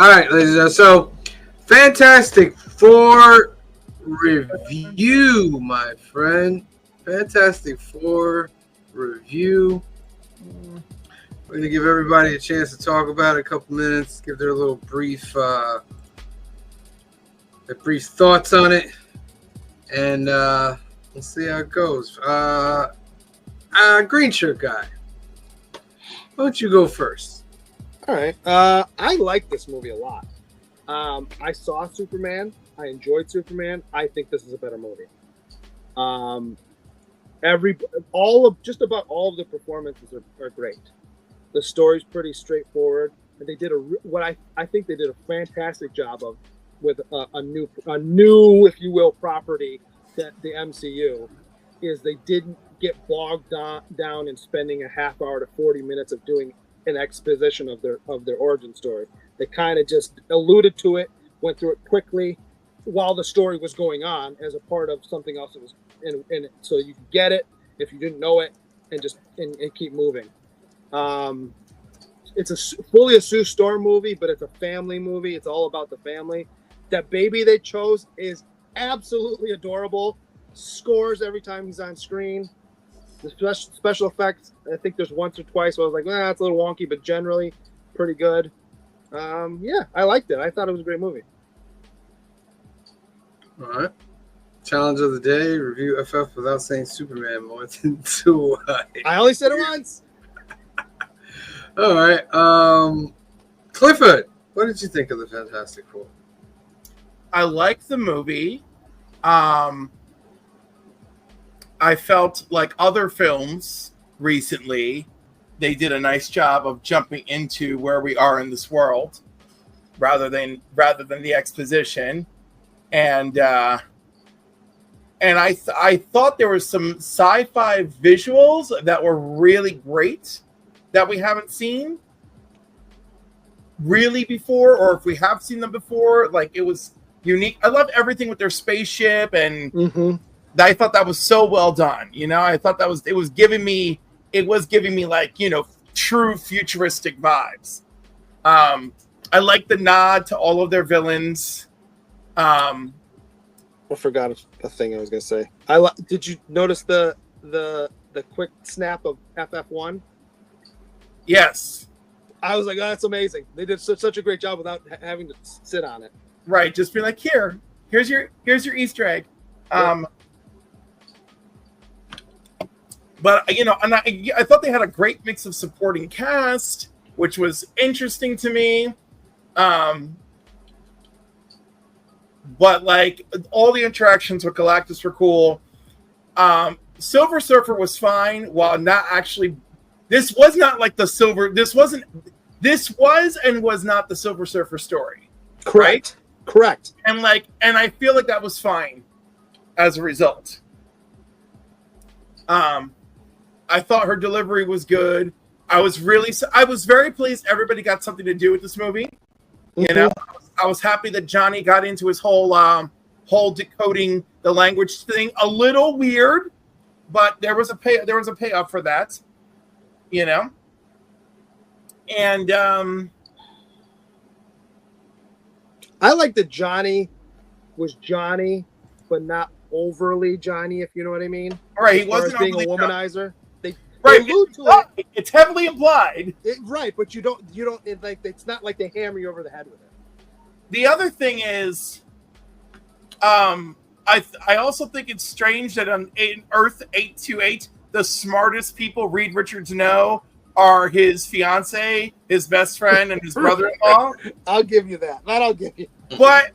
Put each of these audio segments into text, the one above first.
All right, ladies and gentlemen. So, Fantastic Four review, my friend. Fantastic Four review. We're gonna give everybody a chance to talk about it, a couple minutes, give their little brief thoughts on it, and we'll see how it goes. Green shirt guy, why don't you go first? All right. I like this movie a lot. I saw Superman. I enjoyed Superman. I think this is a better movie. Just about all of the performances are great. The story's pretty straightforward, and they did I think they did a fantastic job of with a new, if you will, property that the MCU is. They didn't get bogged down in spending a half hour to 40 minutes of doing an exposition of their origin story. They kind of just alluded to it, went through it quickly while the story was going on as a part of something else that was in it, so you could get it if you didn't know it, and just and keep moving. It's fully a Sue Storm movie, but it's a family movie. It's all about the family. That baby they chose is absolutely adorable. Scores every time he's on screen. The special effects, I think there's once or twice where I was like, it's a little wonky, but generally pretty good. Yeah, I liked it. I thought it was a great movie. All right. Challenge of the day: review FF without saying Superman more than twice. I only said it once. All right. Clifford, what did you think of the Fantastic Four? I liked the movie. I felt like other films recently, they did a nice job of jumping into where we are in this world, rather than the exposition, and I thought there was some sci-fi visuals that were really great that we haven't seen really before, or if we have seen them before, like it was unique. I loved everything with their spaceship, and I thought that was so well done. I thought it was giving me like, true futuristic vibes. I like the nod to all of their villains. I forgot a thing I was gonna say. Did you notice the quick snap of FF1? Yes. I was like, that's amazing. They did such a great job without having to sit on it. Right, just be like, here's your Easter egg. Yeah. But and I thought they had a great mix of supporting cast, which was interesting to me. But like all the interactions with Galactus were cool. Silver Surfer was fine, while not actually. This was not like the Silver. This was and was not the Silver Surfer story. Correct. Right? Correct. And I feel like that was fine as a result. I thought her delivery was good. I was very pleased everybody got something to do with this movie. I was happy that Johnny got into his whole decoding the language thing. A little weird, but there was a payoff for that. And I like that Johnny was Johnny, but not overly Johnny, if you know what I mean. All right, he wasn't being a womanizer. They right, allude to it. It's heavily implied. Right, but you don't. It's not like they hammer you over the head with it. The other thing is, I also think it's strange that in Earth 828, the smartest people Reed Richards know are his fiance, his best friend, and his brother-in-law. I'll give you that. That I'll give you. But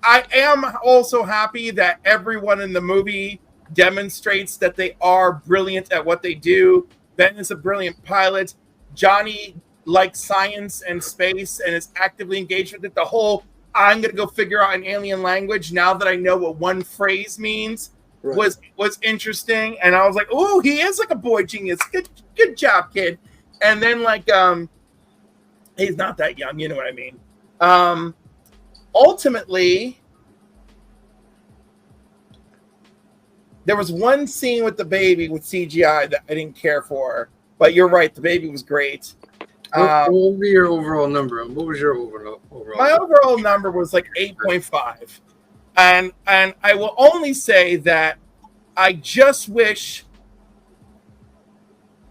I am also happy that everyone in the movie demonstrates that they are brilliant at what they do. Ben is a brilliant pilot. Johnny likes science and space and is actively engaged with it. The whole, I'm going to go figure out an alien language now that I know what one phrase means, was interesting. And I was like, oh, he is like a boy genius. Good job, kid. And then he's not that young, you know what I mean? Ultimately, there was one scene with the baby with CGI that I didn't care for, but you're right, the baby was great. What would be your overall number? What was your overall? My overall number was like 8.5. And I will only say that I just wish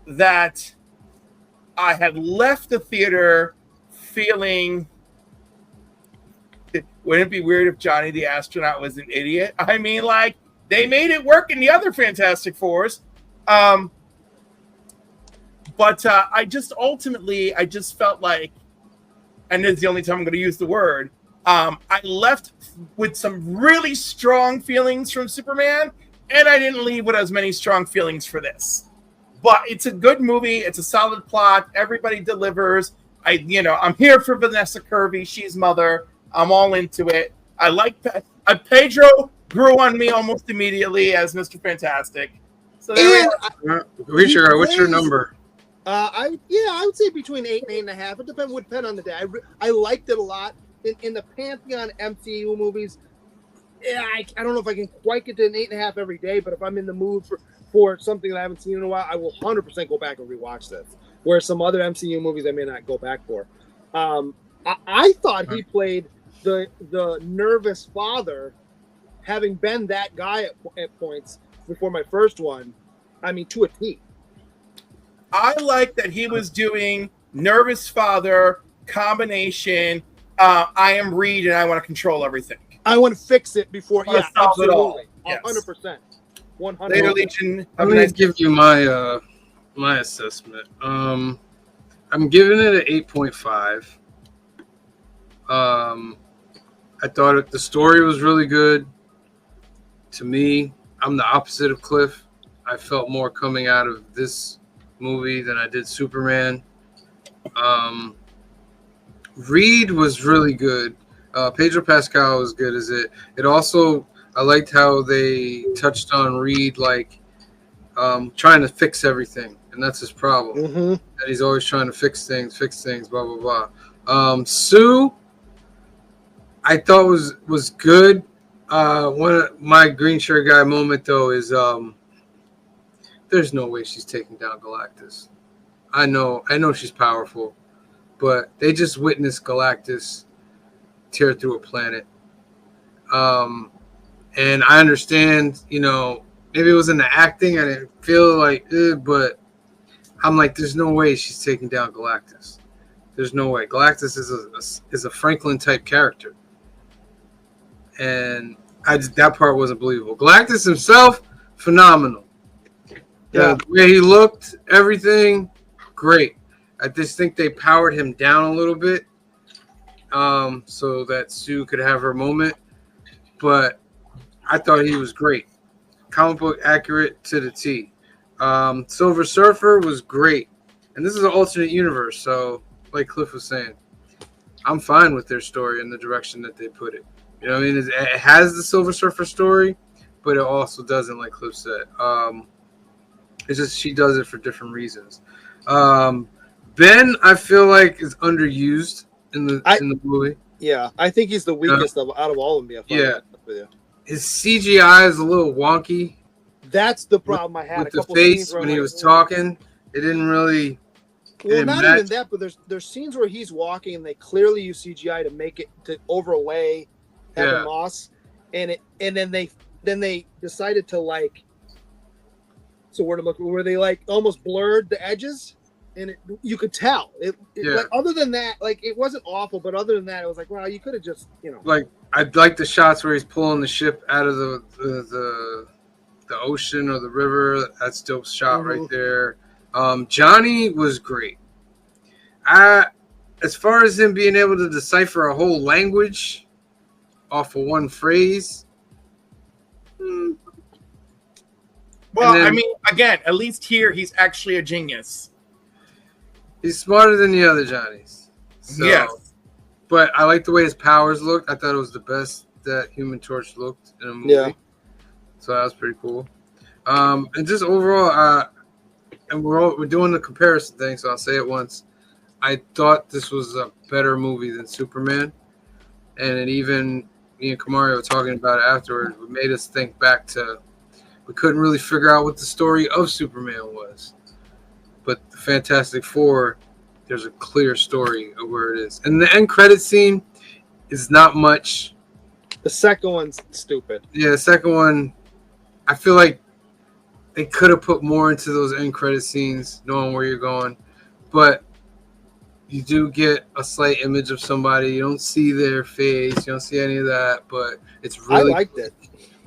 that I had left the theater feeling. Wouldn't it be weird if Johnny the astronaut was an idiot? I mean, like, they made it work in the other Fantastic Fours. But I just felt like, and this is the only time I'm going to use the word, I left with some really strong feelings from Superman, and I didn't leave with as many strong feelings for this. But it's a good movie. It's a solid plot. Everybody delivers. I'm here for Vanessa Kirby. She's Mother. I'm all into it. I like Pedro grew on me almost immediately as Mr. Fantastic. So what's your number? I would say between 8 and 8.5. It would depend on the day. I liked it a lot. In the pantheon MCU movies, I don't know if I can quite get to an 8.5 every day, but if I'm in the mood for something that I haven't seen in a while, I will 100% go back and rewatch this. Whereas some other MCU movies I may not go back for. I thought he played the nervous father, having been that guy at points before my first one. I mean, to a T. I like that he was doing nervous father combination. I am Reed and I want to control everything. I want to fix it before. Yeah, absolutely, yes. 100%. 100%. Later Legion. I'm going to give you my my assessment. I'm giving it an 8.5. I thought the story was really good. To me, I'm the opposite of Cliff. I felt more coming out of this movie than I did Superman. Reed was really good. Pedro Pascal was good as it. It also, I liked how they touched on Reed, like trying to fix everything, and that's his problem. Mm-hmm. That he's always trying to fix things, blah blah blah. Sue, I thought was good. One of my green shirt guy moment though is there's no way she's taking down Galactus. I know she's powerful, but they just witnessed Galactus tear through a planet. And I understand, maybe it was in the acting. I didn't feel like but I'm like, there's no way she's taking down Galactus. There's no way. Galactus is a Franklin type character. And that part wasn't believable. Galactus himself, phenomenal. Yeah. The way he looked, everything, great. I just think they powered him down a little bit so that Sue could have her moment. But I thought he was great. Comic book accurate to the T. Silver Surfer was great. And this is an alternate universe, so like Cliff was saying, I'm fine with their story and the direction that they put it. You know what I mean? It has the Silver Surfer story, but it also doesn't, like Cliff said. It's just she does it for different reasons. Ben, I feel like, is underused in the movie. Yeah, I think he's the weakest out of all of them. Yeah. His CGI is a little wonky. That's the problem I had. With the face when he was talking, it didn't really. Well, not even that, but there's scenes where he's walking and they clearly use CGI to make it to overlay Evan Moss, and then they decided to like. So where they like almost blurred the edges, and you could tell it. Like, other than that, like it wasn't awful, but other than that, it was like, wow, you could have just Like I like the shots where he's pulling the ship out of the ocean or the river. That's still shot right there. Johnny was great. As far as him being able to decipher a whole language off of one phrase. Well, I mean, again, at least here he's actually a genius. He's smarter than the other Johnnies. So, yes. But I like the way his powers looked. I thought it was the best that Human Torch looked in a movie. Yeah. So that was pretty cool. And just overall, and we're doing the comparison thing, so I'll say it once. I thought this was a better movie than Superman. And it even, me and Kamari were talking about it afterwards, it made us think back to, we couldn't really figure out what the story of Superman was. But the Fantastic Four there's a clear story of where it is. And the end credit scene is not much. The second one's stupid. Yeah, the second one, I feel like they could have put more into those end credit scenes, knowing where you're going. But you do get a slight image of somebody. You don't see their face. You don't see any of that. But it's really, I liked it.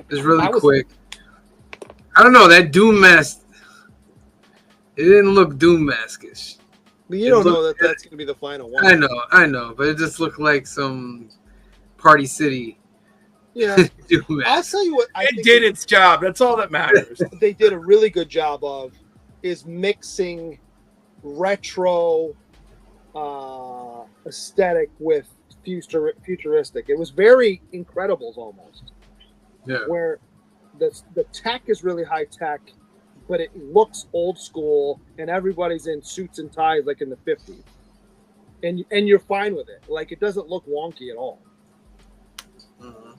It's really quick. I don't know, that Doom mask. It didn't look Doom maskish. But you don't know that that's going to be the final one. I know, but it just looked like some Party City. Yeah. Doom mask. I'll tell you what. It did its job. That's all that matters. They did a really good job of is mixing retro aesthetic with futuristic. It was very Incredibles almost. Yeah. Where the tech is really high tech, but it looks old school, and everybody's in suits and ties like in the 50s. And you're fine with it. Like, it doesn't look wonky at all. Mm-hmm.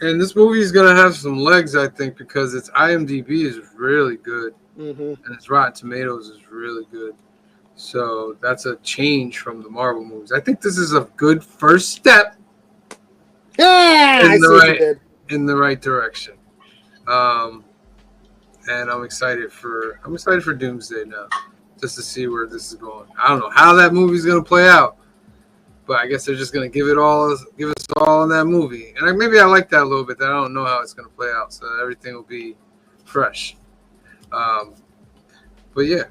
And this movie is going to have some legs, I think, because its IMDb is really good. Mm-hmm. And its Rotten Tomatoes is really good. So that's a change from the Marvel movies. I think this is a good first step in the right direction. And I'm excited for Doomsday now, just to see where this is going. I don't know how that movie's gonna play out, but I guess they're just gonna give us all in that movie. And maybe I like that a little bit. That I don't know how it's gonna play out, so everything will be fresh. But yeah.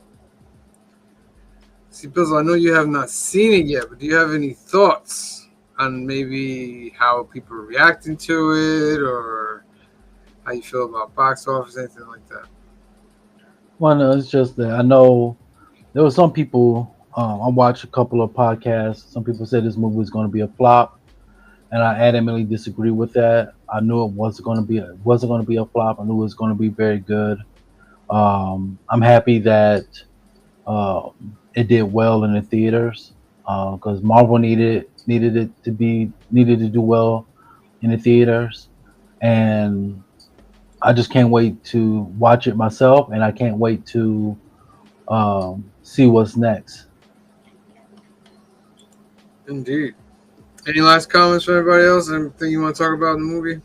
See, Bizzle, I know you have not seen it yet, but do you have any thoughts on maybe how people are reacting to it, or how you feel about box office, anything like that? Well, no, it's just that I know there were some people. I watched a couple of podcasts. Some people said this movie was going to be a flop, and I adamantly disagree with that. I knew it wasn't going to be a flop. I knew it was going to be very good. I'm happy that it did well in the theaters because Marvel needed it to do well in the theaters, and I just can't wait to watch it myself, and I can't wait to see what's next. Indeed. Any last comments from everybody else? Anything you want to talk about in the movie?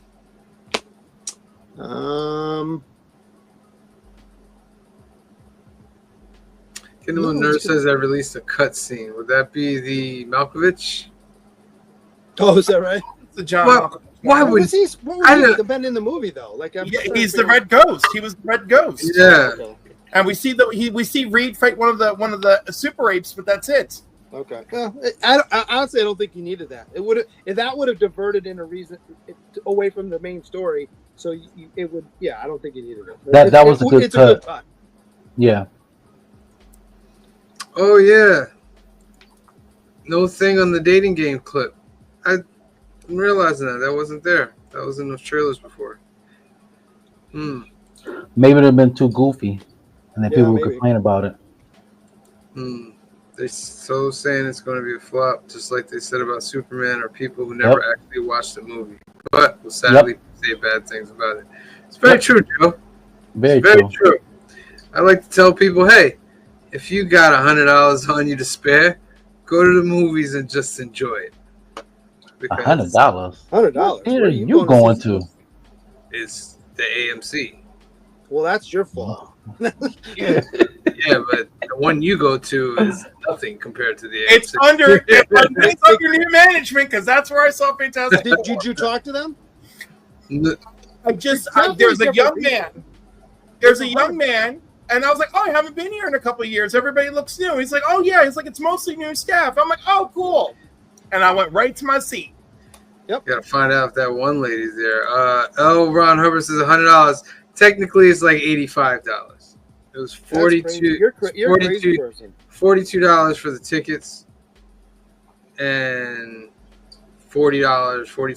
Kendall Nurse says I released a cutscene. Would that be the Malkovich? Oh, is that right? It's the John Malkovich. Why would he have been in the movie though? Like, he's the Red Ghost. He was the Red Ghost. Yeah. And we see Reed fight one of the super apes, but that's it. Okay. I honestly, I don't think he needed that. It would have diverted in a reason away from the main story. So it would. Yeah, I don't think he needed it. That was a good cut. A good cut. Yeah. Oh yeah. No thing on the dating game clip. I'm realizing that wasn't there. That was in those trailers before. Maybe it would have been too goofy, and then people would complain about it. They're so saying it's going to be a flop, just like they said about Superman, or people who never actually watched the movie, but will sadly say bad things about it. It's very true, Joe. Very true. I like to tell people, hey, if you got $100 on you to spare, go to the movies and just enjoy it. $100. $100. Where are you going to? It's the AMC. Well, that's your fault. Yeah, but the one you go to is nothing compared to the AMC. It's under new management because that's where I saw Fantastic. Did you talk to them? There's a young man. There's a young man. And I was like, oh, I haven't been here in a couple of years. Everybody looks new. He's like, oh, yeah. He's like, it's mostly new staff. I'm like, oh, cool. And I went right to my seat. Yep. Got to find out if that one lady's there. Ron Herbert says $100. Technically, it's like $85. It was $42. You're a crazy person. $42 for the tickets and $42 for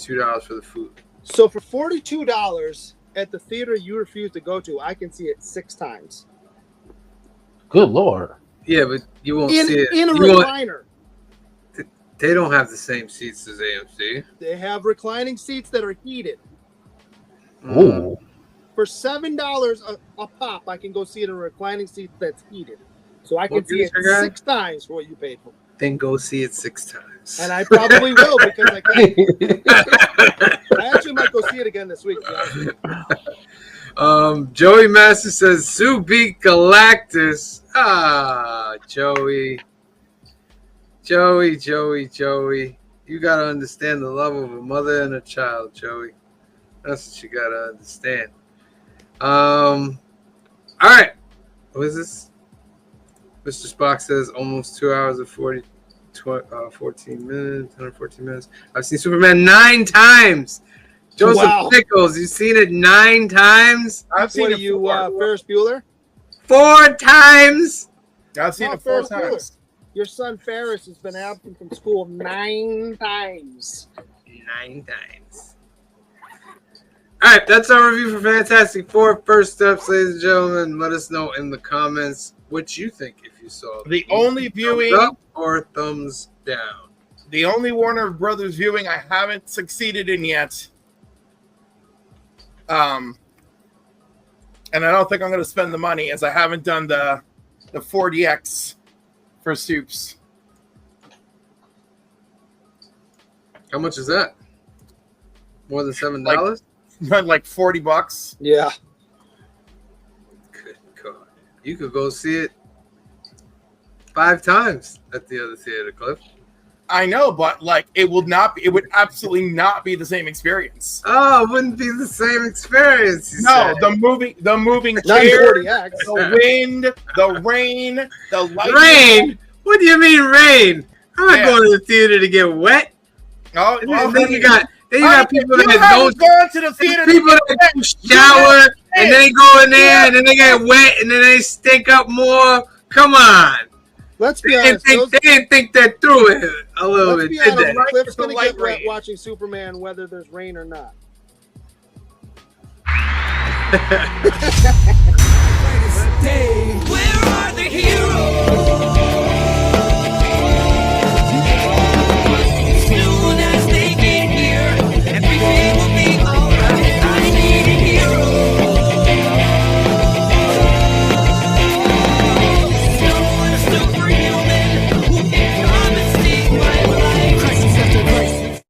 the food. So for $42 at the theater you refuse to go to, I can see it 6 times. Good Lord. Yeah, but you won't see it. In a recliner. They don't have the same seats as AMC. They have reclining seats that are heated. Ooh. For $7 a pop, I can go see it in a reclining seat that's heated. So I can What see it producer guy? 6 times for what you paid for. Then go see it 6 times. And I probably will because I can. I actually might go see it again this week. To be honest with you. Joey Master says Sue beat Galactus. Ah, Joey. You gotta understand the love of a mother and a child, Joey. That's what you gotta understand. All right. What is this? Mr. Spock says almost 2 hours and 14 minutes, 114 minutes. I've seen Superman 9 times. Joseph Wow. Nichols, you've seen it 9 times? I've seen What it are you, 4. Ferris Bueller? 4 times? I've seen No, it 4 Ferris Bueller. times. Your son Ferris has been absent from school 9 times. 9 times. All right, that's our review for Fantastic Four. First steps, ladies and gentlemen. Let us know in the comments what you think if you saw The only viewing, thumbs up or thumbs down. the only Warner Brothers viewing I haven't succeeded in yet. And I don't think I'm going to spend the money as I haven't done the 4DX for Soups. How much is that? More than $7? Like $40. Yeah. Good God. You could go see it 5 times at the other theater, Cliff. I know, but like it would absolutely not be the same experience. Oh, it wouldn't be the same experience. You No, said. the moving Not chair, 40X. the wind, the rain, the light. Rain? What do you mean rain? I'm not Yeah. going to the theater to get wet. Oh, And well, then you got people you that haven't don't gone to the theater. people that don't shower and then they go in there and then they get wet and then they stink up more. Come on. Let's be They honest. didn't think that through it a little Let's bit, be did honest. they? Cliff's It's a going to light get wet rain. watching Superman whether there's rain or not. Day